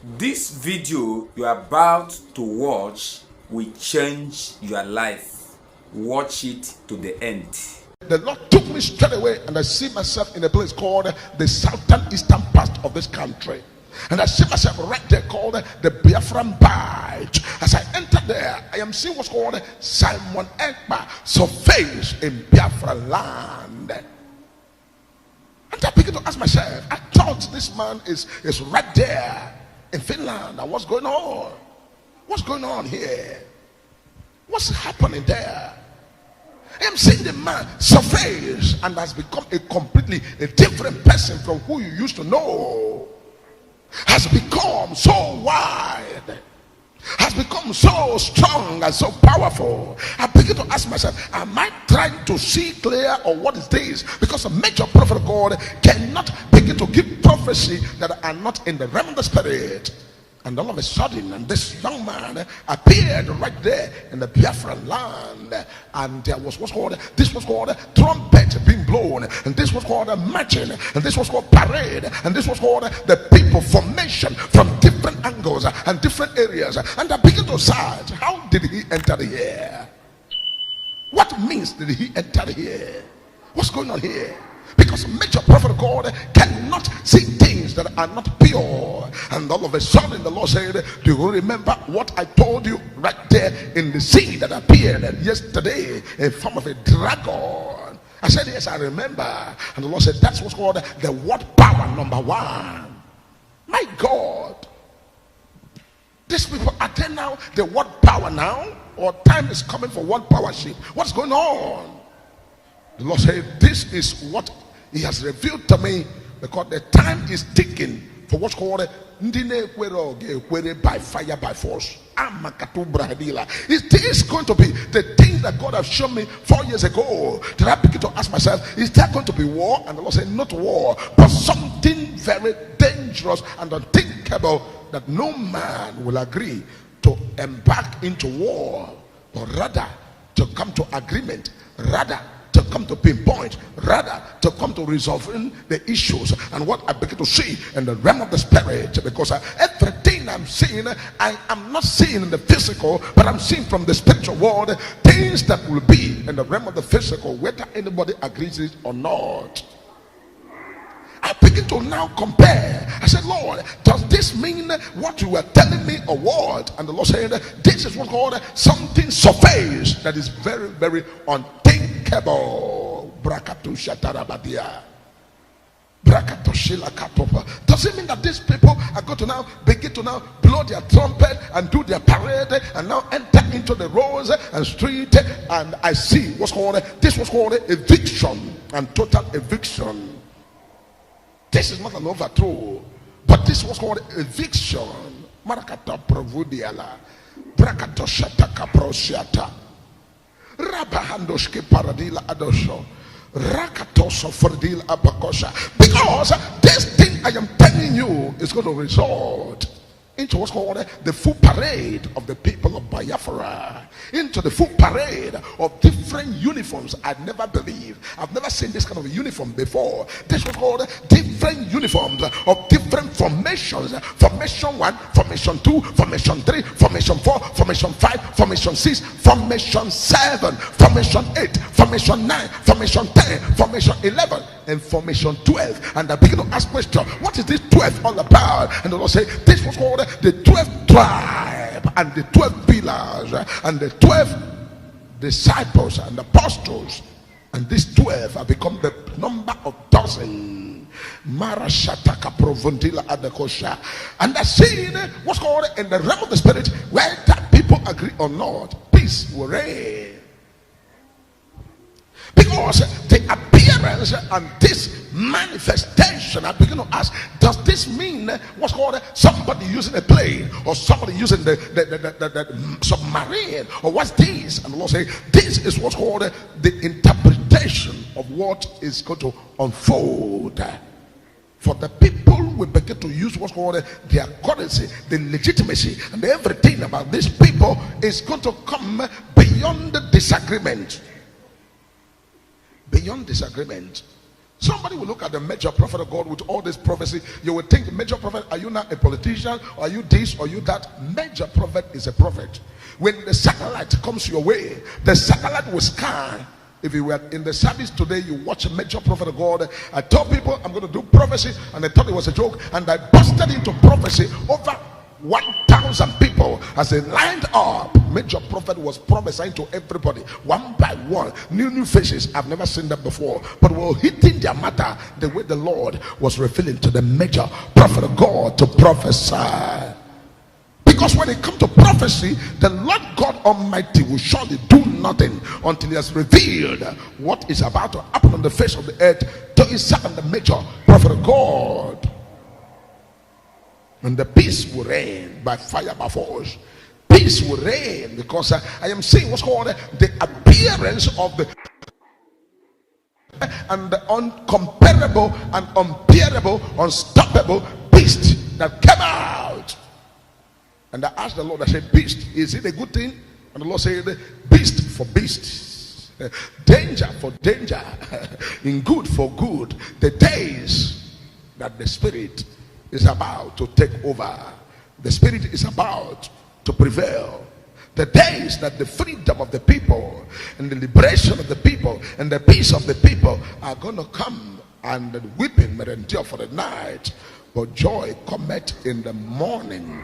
This video you are about to watch will change your life. Watch it to the end. The Lord took me straight away, and I see myself in a place called the southern eastern part of this country. And I see myself right there called the Biafran Bight. As I enter there, I am seeing what's called Simon Ekpa surveys in Biafra land. And I begin to ask myself, I thought this man is right there in Finland. And what's going on? What's going on here? What's happening there? I am seeing the man surveys and has become a completely different person from who you used to know. Has become so wide, has become so strong and so powerful. I begin to ask myself, am I trying to see clear, or what is this? Because a major prophet of God cannot begin to give prophecy that are not in the realm of the spirit. And all of a sudden, and this young man appeared right there in the Biafran land, and there was what's called trumpet being blown, and this was called a marching, and this was called parade, and this was called the people formation from different angles and different areas. And I begin to search, how did he enter here? What means did he enter here? What's going on here? Because a major prophet of God cannot see things that are not pure. And all of a sudden the Lord said, do you remember what I told you right there in the sea that appeared yesterday in form of a dragon? I said, yes, I remember. And the Lord said, that's what's called the word power number one. My God, these people, are they now the word power now? Or time is coming for word power ship? What's going on? The Lord said, this is what he has revealed to me, because the time is ticking for what's called by fire, by force. It is going to be the thing that God has shown me 4 years ago. That I begin to ask myself, is there going to be war? And the Lord said, not war, but something very dangerous and unthinkable, that no man will agree to embark into war, but rather to come to agreement, rather to come to pinpoint, rather to come to resolving the issues. And what I begin to see in the realm of the spirit, because everything I'm seeing, I am not seeing in the physical, but I'm seeing from the spiritual world things that will be in the realm of the physical, whether anybody agrees it or not. I begin to now compare. I said, Lord, does this mean what you were telling me, or what? And the Lord said, this is what's called something surface that is very, very unthinkable. Does it mean that these people are going to now begin to now blow their trumpet and do their parade and now enter into the roads and street? And I see what's called, this was called eviction, and total eviction. This is not an overthrow, but this was called eviction. Marakata provudiala, brakato shataka prosiata, rabahandoshke paradila adosho, rakatoso fordil abakosha. Because this thing I am telling you is going to result into what's called the full parade of the people of Biafra, into the full parade of different uniforms. I'd never believed, I've never seen this kind of a uniform before. This was called different uniforms of different formations. Formation 1, formation 2, formation 3, formation 4, formation 5, formation 6, formation 7, formation 8, formation 9, formation 10, formation 11, and formation 12. And I begin to ask question, what is this 12 all about? And the Lord said, this was called the 12th tribe, and the 12 pillars, and the 12 disciples and apostles. And these 12 have become the number of dozen. Marashataka provundila adekosha. And the scene was called in the realm of the spirit, whether people agree or not, peace will reign. Because the appearance and this manifestation, I begin to ask, does this mean what's called somebody using a plane, or somebody using the submarine, or what's this? And the Lord say, this is what's called the interpretation of what is going to unfold. For the people will begin to use what's called their currency, the legitimacy, and everything about these people is going to come beyond the disagreement. Beyond disagreement. Somebody will look at the major prophet of God with all this prophecy. You will think, major prophet, are you not a politician? Or are you this? Or are you that? Major prophet is a prophet. When the satellite comes your way, the satellite will scan. If you were in the service today, you watch a major prophet of God. I told people I'm going to do prophecy, and they thought it was a joke, and I busted into prophecy. Over 1,000 people as they lined up. Major prophet was prophesying to everybody one by one. New faces. I've never seen them before, but were hitting their matter the way the Lord was revealing to the major prophet of God to prophesy. Because when it comes to prophecy, the Lord God Almighty will surely do nothing until He has revealed what is about to happen on the face of the earth to His servant, the major prophet of God. And the peace will reign by fire, by force. Peace will reign, because I am seeing what's called the appearance of the and the uncomparable and unbearable, unstoppable beast that came out. And I asked the Lord, I said, beast, is it a good thing? And the Lord said, beast for beast, danger for danger, in good for good. The days that the Spirit is about to take over, the Spirit is about to prevail. The days that the freedom of the people and the liberation of the people and the peace of the people are going to come, and the weeping may endure for the night, but joy cometh in the morning.